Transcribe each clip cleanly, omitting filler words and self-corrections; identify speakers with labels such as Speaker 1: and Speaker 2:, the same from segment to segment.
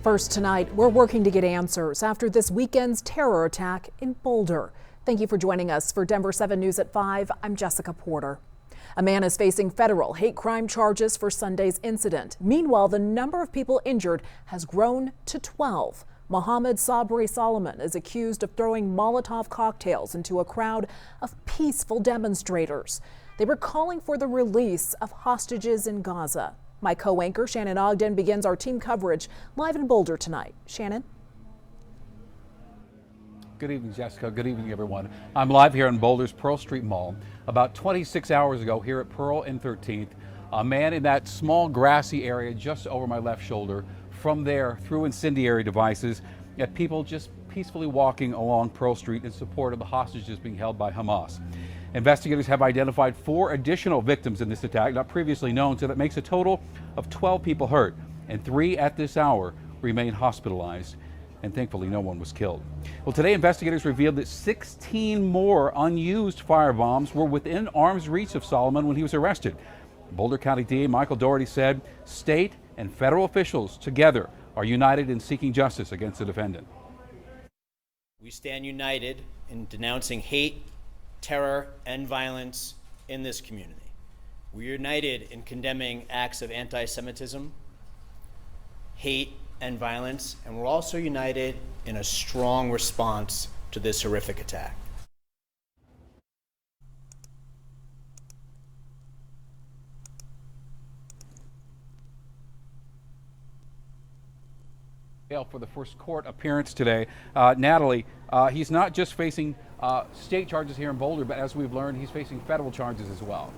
Speaker 1: First tonight, we're working to get answers after this weekend's terror attack in Boulder. Thank you for joining us for Denver 7 News at 5. I'm Jessica Porter. A man is facing federal hate crime charges for Sunday's incident. Meanwhile, the number of people injured has grown to 12. Mohammed Sabri Solomon is accused of throwing Molotov cocktails into a crowd of peaceful demonstrators. They were calling for the release of hostages in Gaza. My co-anchor Shannon Ogden begins our team coverage live in Boulder tonight. Shannon?
Speaker 2: Good evening, Jessica. Good evening, everyone. I'm live here in Boulder's Pearl Street Mall. About 26 hours ago here at Pearl and 13th, a man in that small grassy area just over my left shoulder, from there through incendiary devices at people just peacefully walking along Pearl Street in support of the hostages being held by Hamas. Investigators have identified 4 additional victims in this attack, not previously known, so that makes a total of 12 people hurt, and 3 at this hour remain hospitalized. And thankfully no one was killed. Well, today investigators revealed that 16 more unused firebombs were within arm's reach of Solomon when he was arrested. Boulder County DA Michael Doherty said state and federal officials together are united in seeking justice against the defendant.
Speaker 3: We stand united in denouncing hate, terror, and violence in this community. We're united in condemning acts of anti-Semitism, hate, and violence, and we're also united in a strong response to this horrific attack.
Speaker 2: For the first court appearance today, Natalie, he's not just facing state charges here in Boulder, but as we've learned, he's facing federal charges as well.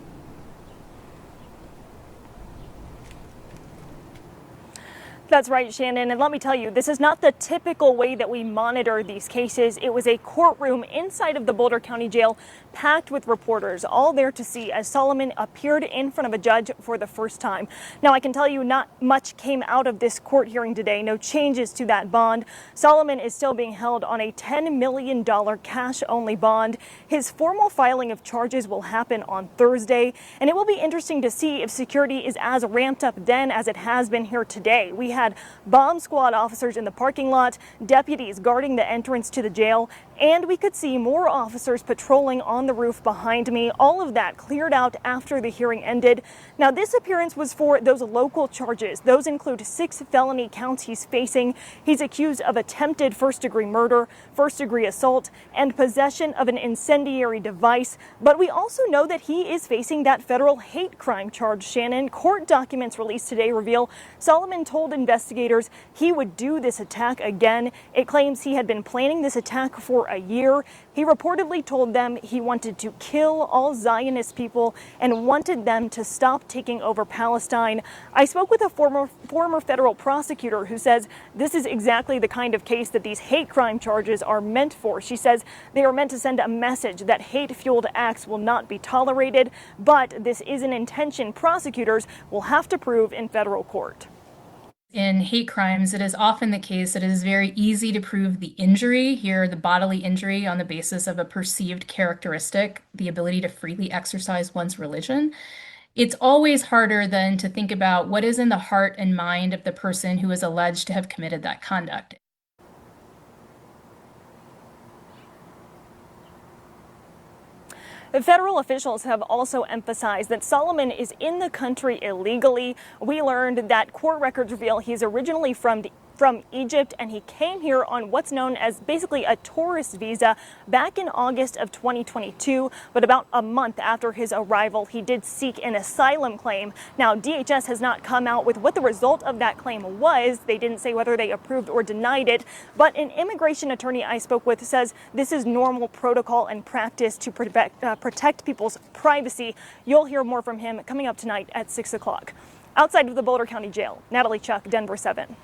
Speaker 4: That's right, Shannon. And let me tell you, this is not the typical way that we monitor these cases. It was a courtroom inside of the Boulder County Jail packed with reporters, all there to see as Solomon appeared in front of a judge for the first time. Now, I can tell you not much came out of this court hearing today. No changes to that bond. Solomon is still being held on a $10 million cash-only bond. His formal filing of charges will happen on Thursday, and it will be interesting to see if security is as ramped up then as it has been here today. We had bomb squad officers in the parking lot, deputies guarding the entrance to the jail, and we could see more officers patrolling on the roof behind me. All of that cleared out after the hearing ended. Now, this appearance was for those local charges. Those include 6 felony counts he's facing. He's accused of attempted first-degree murder, first-degree assault, and possession of an incendiary device. But we also know that he is facing that federal hate crime charge, Shannon. Court documents released today reveal Solomon told investigators he would do this attack again. It claims he had been planning this attack for a year. He reportedly told them he wanted to kill all Zionist people and wanted them to stop taking over Palestine. I spoke with a former federal prosecutor who says this is exactly the kind of case that these hate crime charges are meant for. She says they are meant to send a message that hate-fueled acts will not be tolerated, but this is an intention prosecutors will have to prove in federal court.
Speaker 5: In hate crimes, it is often the case that it is very easy to prove the injury, here the bodily injury, on the basis of a perceived characteristic, the ability to freely exercise one's religion. It's always harder than to think about what is in the heart and mind of the person who is alleged to have committed that conduct.
Speaker 4: Federal officials have also emphasized that Solomon is in the country illegally. We learned that court records reveal he's originally from Egypt, and he came here on what's known as basically a tourist visa back in August of 2022. But about a month after his arrival, he did seek an asylum claim. Now, DHS has not come out with what the result of that claim was. They didn't say whether they approved or denied it. But an immigration attorney I spoke with says this is normal protocol and practice to protect people's privacy. You'll hear more from him coming up tonight at 6 o'clock. Outside of the Boulder County Jail, Natalie Chuck, Denver 7.